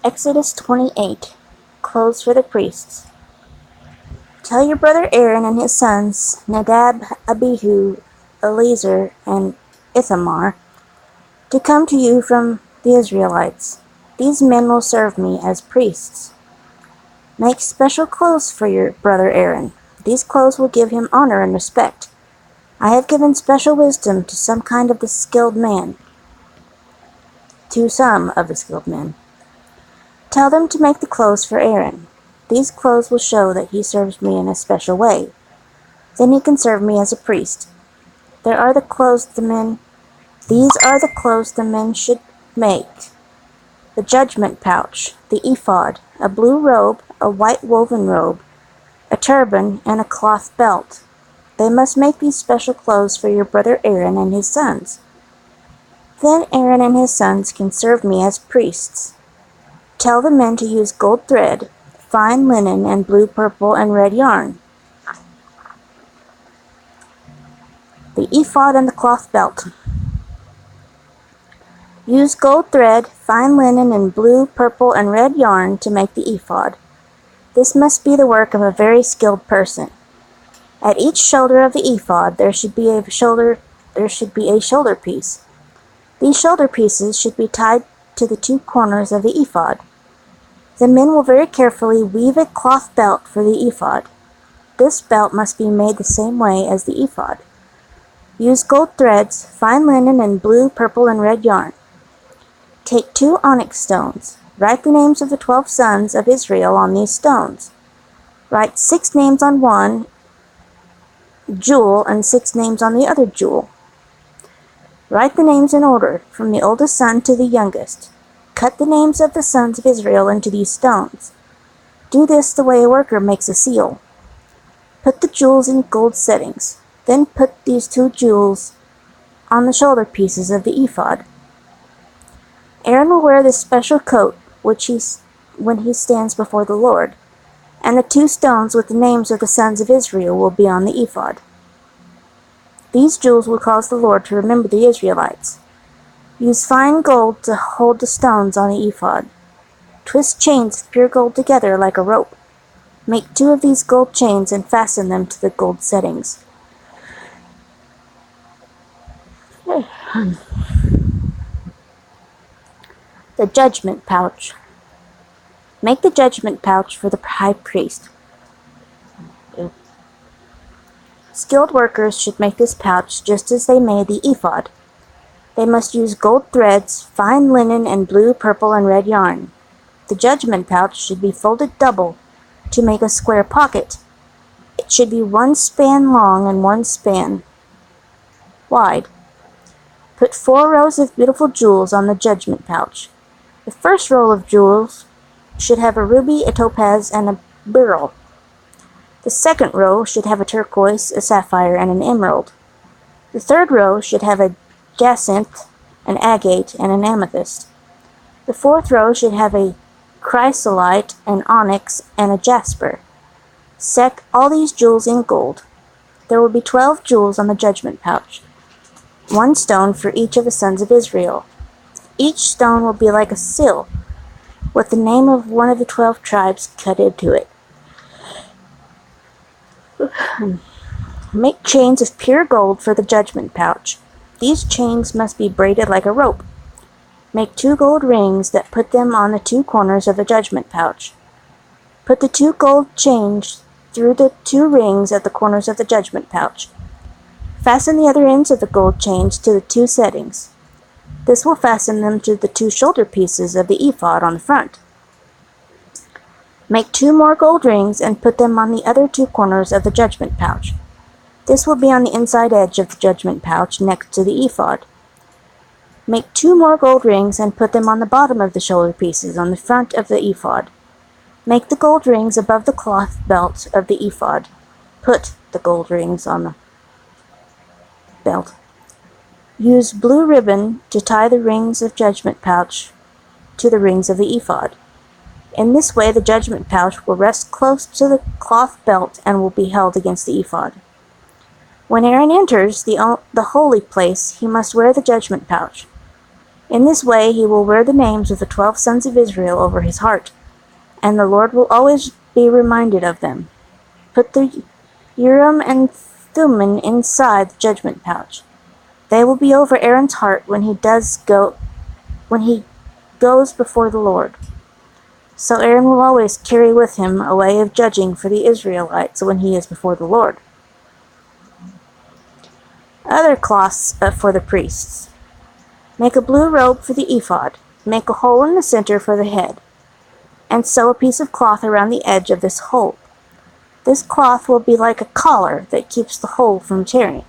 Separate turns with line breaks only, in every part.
Exodus 28. Clothes for the priests. Tell your brother Aaron and his sons, Nadab, Abihu, Eleazar, and Ithamar, to come to you from the Israelites. These men will serve me as priests. Make special clothes for your brother Aaron. These clothes will give him honor and respect. I have given special wisdom to some of the skilled men. Tell them to make the clothes for Aaron. These clothes will show that he serves me in a special way. Then he can serve me as a priest. These are the clothes the men should make: the judgment pouch, the ephod, a blue robe, a white woven robe, a turban, and a cloth belt. They must make these special clothes for your brother Aaron and his sons. Then Aaron and his sons can serve me as priests. Tell the men to use gold thread, fine linen, and blue, purple, and red yarn. The ephod and the cloth belt. Use gold thread, fine linen, and blue, purple, and red yarn to make the ephod. This must be the work of a very skilled person. At each shoulder of the ephod there should be a shoulder piece. These shoulder pieces should be tied to the two corners of the ephod. The men will very carefully weave a cloth belt for the ephod. This belt must be made the same way as the ephod. Use gold threads, fine linen, and blue, purple, and red yarn. Take 2 onyx stones. Write the names of the 12 sons of Israel on these stones. Write 6 names on one jewel and 6 names on the other jewel. Write the names in order, from the oldest son to the youngest. Cut the names of the sons of Israel into these stones. Do this the way a worker makes a seal. Put the jewels in gold settings. Then put these 2 jewels on the shoulder pieces of the ephod. Aaron will wear this special coat when he stands before the Lord, and the 2 stones with the names of the sons of Israel will be on the ephod. These jewels will cause the Lord to remember the Israelites. Use fine gold to hold the stones on the ephod. Twist chains of pure gold together like a rope. Make 2 of these gold chains and fasten them to the gold settings. The judgment pouch. Make the judgment pouch for the high priest. Skilled workers should make this pouch just as they made the ephod. They must use gold threads, fine linen, and blue, purple, and red yarn. The judgment pouch should be folded double to make a square pocket. It should be 1 span long and 1 span wide. Put 4 rows of beautiful jewels on the judgment pouch. The first row of jewels should have a ruby, a topaz, and a beryl. The second row should have a turquoise, a sapphire, and an emerald. The third row should have a jacinth, an agate, and an amethyst. The fourth row should have a chrysolite, an onyx, and a jasper. Set all these jewels in gold. There will be 12 jewels on the judgment pouch, 1 stone for each of the sons of Israel. Each stone will be like a seal, with the name of one of the 12 tribes cut into it. Make chains of pure gold for the judgment pouch. These chains must be braided like a rope. Make 2 gold rings that put them on the 2 corners of the judgment pouch. Put the 2 gold chains through the 2 rings at the corners of the judgment pouch. Fasten the other ends of the gold chains to the 2 settings. This will fasten them to the 2 shoulder pieces of the ephod on the front. Make 2 more gold rings and put them on the other 2 corners of the judgment pouch. This will be on the inside edge of the judgment pouch next to the ephod. Make 2 more gold rings and put them on the bottom of the shoulder pieces on the front of the ephod. Make the gold rings above the cloth belt of the ephod. Put the gold rings on the belt. Use blue ribbon to tie the rings of judgment pouch to the rings of the ephod. In this way the judgment pouch will rest close to the cloth belt and will be held against the ephod. When Aaron enters the holy place, he must wear the judgment pouch. In this way he will wear the names of the 12 sons of Israel over his heart, and the Lord will always be reminded of them. Put the Urim and Thummim inside the judgment pouch. They will be over Aaron's heart when he goes before the Lord. So Aaron will always carry with him a way of judging for the Israelites when he is before the Lord. Other cloths for the priests. Make a blue robe for the ephod. Make a hole in the center for the head, and sew a piece of cloth around the edge of this hole. This cloth will be like a collar that keeps the hole from tearing.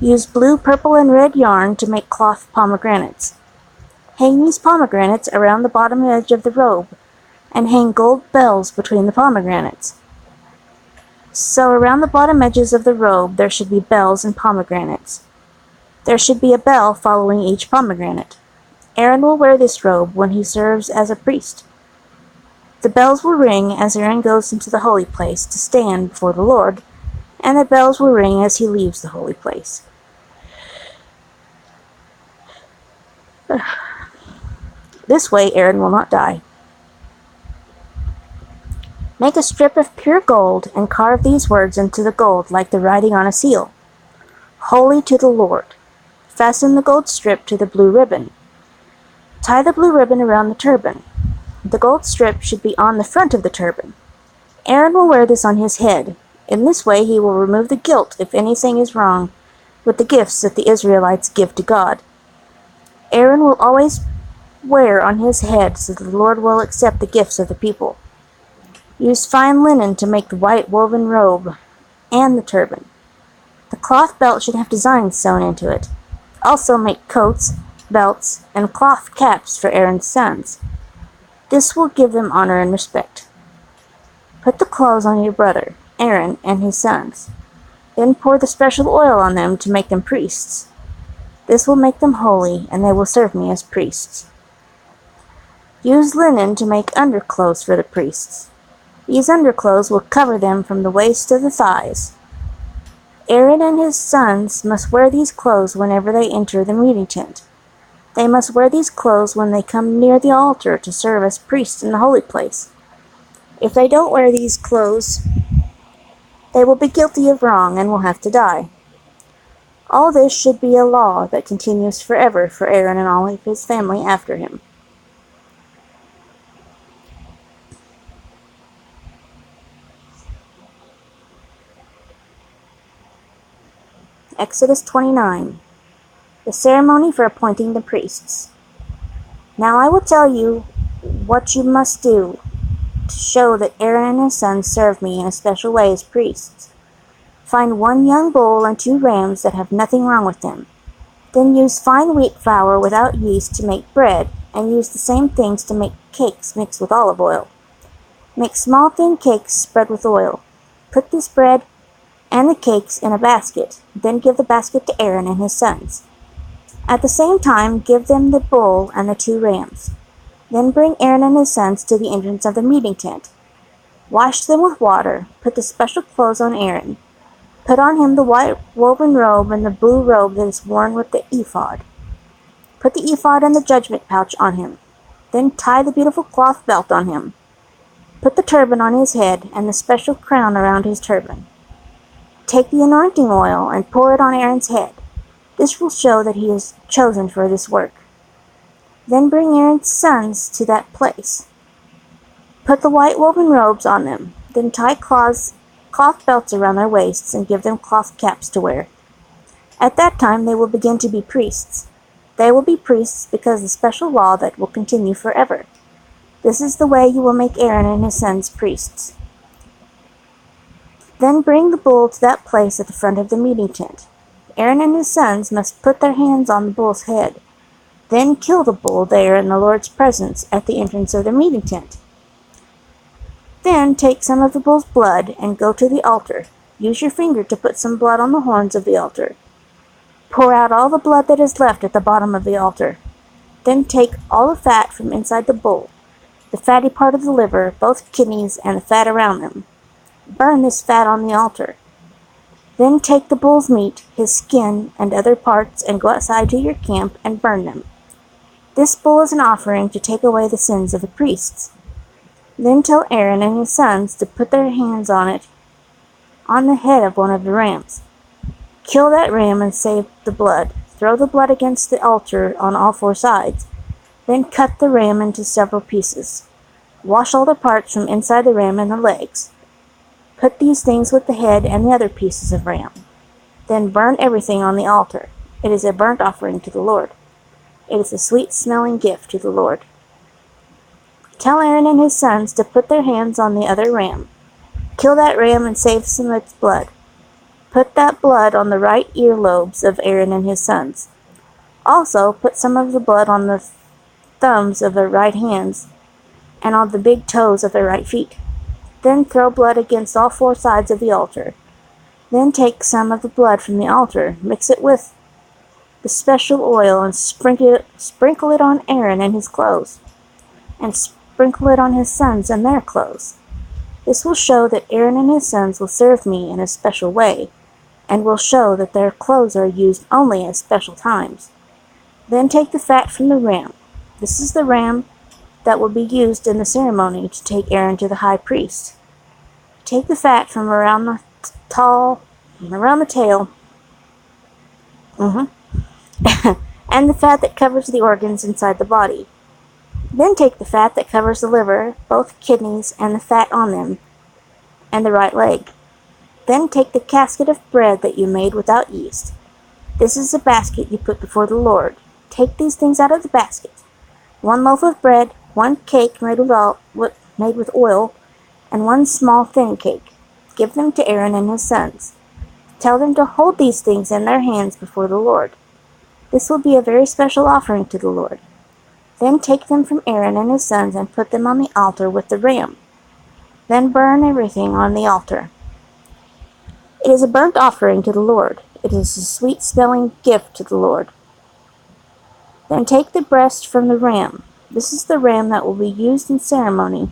Use blue, purple, and red yarn to make cloth pomegranates. Hang these pomegranates around the bottom edge of the robe, and hang gold bells between the pomegranates. So around the bottom edges of the robe there should be bells and pomegranates. There should be a bell following each pomegranate. Aaron will wear this robe when he serves as a priest. The bells will ring as Aaron goes into the holy place to stand before the Lord, and the bells will ring as he leaves the holy place. This way Aaron will not die. Make a strip of pure gold and carve these words into the gold like the writing on a seal. Holy to the Lord. Fasten the gold strip to the blue ribbon. Tie the blue ribbon around the turban. The gold strip should be on the front of the turban. Aaron will wear this on his head. In this way he will remove the guilt if anything is wrong with the gifts that the Israelites give to God. Aaron will always wear on his head so that the Lord will accept the gifts of the people. Use fine linen to make the white woven robe and the turban. The cloth belt should have designs sewn into it. Also make coats, belts, and cloth caps for Aaron's sons. This will give them honor and respect. Put the clothes on your brother, Aaron, and his sons. Then pour the special oil on them to make them priests. This will make them holy, and they will serve me as priests. Use linen to make underclothes for the priests. These underclothes will cover them from the waist to the thighs. Aaron and his sons must wear these clothes whenever they enter the meeting tent. They must wear these clothes when they come near the altar to serve as priests in the holy place. If they don't wear these clothes, they will be guilty of wrong and will have to die. All this should be a law that continues forever for Aaron and all of his family after him. Exodus 29. The ceremony for appointing the priests. Now I will tell you what you must do to show that Aaron and his sons serve me in a special way as priests. Find 1 young bull and 2 rams that have nothing wrong with them. Then use fine wheat flour without yeast to make bread, and use the same things to make cakes mixed with olive oil. Make small thin cakes spread with oil. Put this bread and the cakes in a basket, then give the basket to Aaron and his sons. At the same time, give them the bull and the 2 rams. Then bring Aaron and his sons to the entrance of the meeting tent. Wash them with water. Put the special clothes on Aaron. Put on him the white woven robe and the blue robe that is worn with the ephod. Put the ephod and the judgment pouch on him. Then tie the beautiful cloth belt on him. Put the turban on his head and the special crown around his turban. Take the anointing oil and pour it on Aaron's head. This will show that he is chosen for this work. Then bring Aaron's sons to that place. Put the white woven robes on them. Then tie cloth belts around their waists and give them cloth caps to wear. At that time they will begin to be priests. They will be priests because of the special law that will continue forever. This is the way you will make Aaron and his sons priests. Then bring the bull to that place at the front of the meeting tent. Aaron and his sons must put their hands on the bull's head. Then kill the bull there in the Lord's presence at the entrance of the meeting tent. Then take some of the bull's blood and go to the altar. Use your finger to put some blood on the horns of the altar. Pour out all the blood that is left at the bottom of the altar. Then take all the fat from inside the bull, the fatty part of the liver, both kidneys, and the fat around them. Burn this fat on the altar. Then take the bull's meat, his skin, and other parts and go outside to your camp and burn them. This bull is an offering to take away the sins of the priests. Then tell Aaron and his sons to put their hands on it, on the head of one of the rams. Kill that ram and save the blood. Throw the blood against the altar on all four sides. Then cut the ram into several pieces. Wash all the parts from inside the ram and the legs. Put these things with the head and the other pieces of ram. Then burn everything on the altar. It is a burnt offering to the Lord. It is a sweet-smelling gift to the Lord. Tell Aaron and his sons to put their hands on the other ram. Kill that ram and save some of its blood. Put that blood on the right earlobes of Aaron and his sons. Also, put some of the blood on the thumbs of their right hands and on the big toes of their right feet. Then throw blood against all four sides of the altar. Then take some of the blood from the altar, mix it with the special oil, and sprinkle it on Aaron and his clothes, and sprinkle it on his sons and their clothes. This will show that Aaron and his sons will serve me in a special way, and will show that their clothes are used only at special times. Then take the fat from the ram. This is the ram that will be used in the ceremony to take Aaron to the high priest. Take the fat from around the tail, and the fat that covers the organs inside the body. Then take the fat that covers the liver, both kidneys, and the fat on them, and the right leg. Then take the casket of bread that you made without yeast. This is the basket you put before the Lord. Take these things out of the basket: 1 loaf of bread, 1 cake made with oil, and 1 small thin cake. Give them to Aaron and his sons. Tell them to hold these things in their hands before the Lord. This will be a very special offering to the Lord. Then take them from Aaron and his sons and put them on the altar with the ram. Then burn everything on the altar. It is a burnt offering to the Lord. It is a sweet-smelling gift to the Lord. Then take the breast from the ram. This is the ram that will be used in ceremony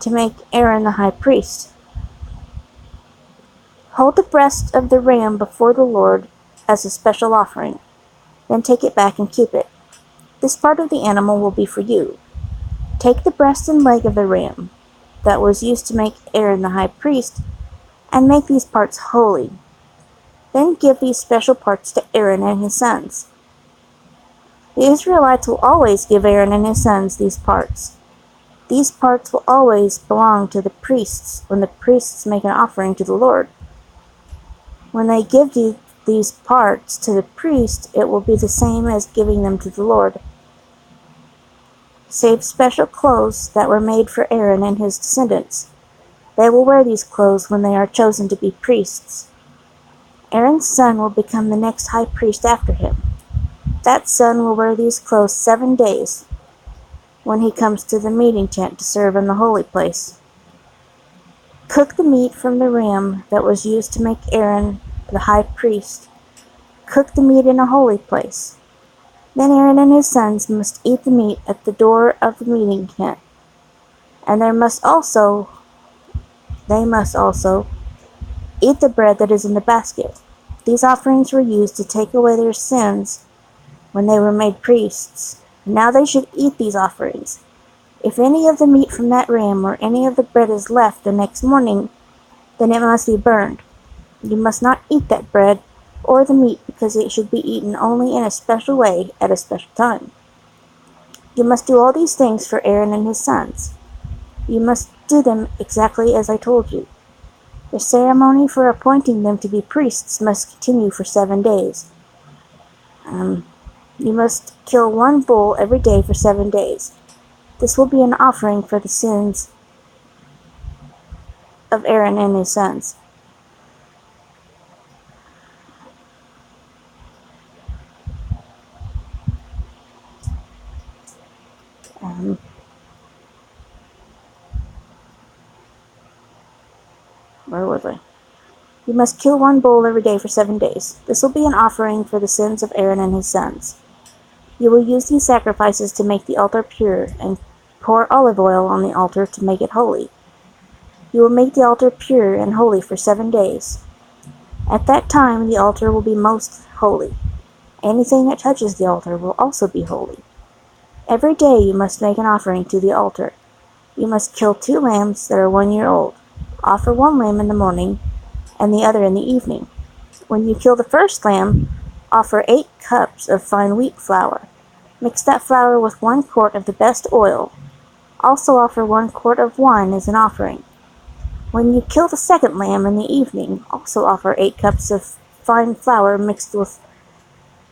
to make Aaron the high priest. Hold the breast of the ram before the Lord as a special offering. Then take it back and keep it. This part of the animal will be for you. Take the breast and leg of the ram that was used to make Aaron the high priest, and make these parts holy. Then give these special parts to Aaron and his sons. The Israelites will always give Aaron and his sons these parts. These parts will always belong to the priests when the priests make an offering to the Lord. When they give these parts to the priest, it will be the same as giving them to the Lord. Save special clothes that were made for Aaron and his descendants. They will wear these clothes when they are chosen to be priests. Aaron's son will become the next high priest after him. That son will wear these clothes 7 days when he comes to the meeting tent to serve in the holy place. Cook the meat from the ram that was used to make Aaron the high priest. Cook the meat in a holy place. Then Aaron and his sons must eat the meat at the door of the meeting tent, and they must also eat the bread that is in the basket. These offerings were used to take away their sins when they were made priests. Now they should eat these offerings. If any of the meat from that ram or any of the bread is left the next morning, then it must be burned. You must not eat that bread or the meat, because it should be eaten only in a special way at a special time. You must do all these things for Aaron and his sons. You must do them exactly as I told you. The ceremony for appointing them to be priests must continue for 7 days. You must kill 1 bull every day for 7 days. This will be an offering for the sins of Aaron and his sons. Where was I? You must kill 1 bull every day for 7 days. This will be an offering for the sins of Aaron and his sons. You will use these sacrifices to make the altar pure, and pour olive oil on the altar to make it holy. You will make the altar pure and holy for 7 days. At that time the altar will be most holy. Anything that touches the altar will also be holy. Every day you must make an offering to the altar. You must kill 2 lambs that are 1 year old. Offer 1 lamb in the morning and the other in the evening. When you kill the first lamb, offer 8 cups of fine wheat flour. Mix that flour with 1 quart of the best oil. Also offer 1 quart of wine as an offering. When you kill the second lamb in the evening, also offer 8 cups of fine flour mixed with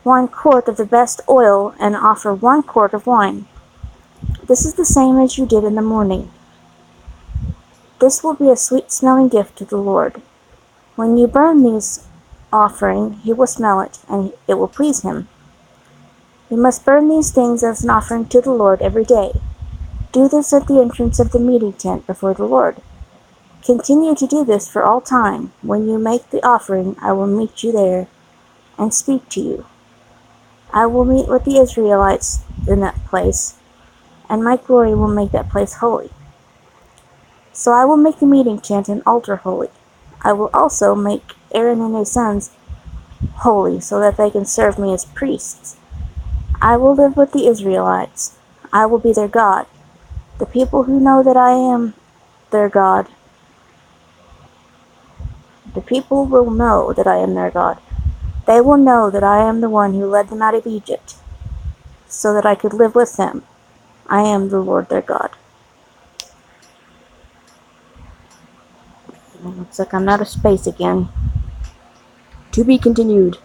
1 quart of the best oil and offer 1 quart of wine. This is the same as you did in the morning. This will be a sweet-smelling gift to the Lord. When you burn these offering, he will smell it, and it will please him. You must burn these things as an offering to the Lord every day. Do this at the entrance of the meeting tent before the Lord. Continue to do this for all time. When you make the offering, I will meet you there and speak to you. I will meet with the Israelites in that place, and my glory will make that place holy. So I will make the meeting tent and altar holy. I will also make Aaron and his sons holy so that they can serve me as priests. I will live with the Israelites. I will be their God. The people who know that I am their God, the people will know that I am their God. They will know that I am the one who led them out of Egypt, so that I could live with them. I am the Lord their God. Looks like I'm out of space again.
To be continued.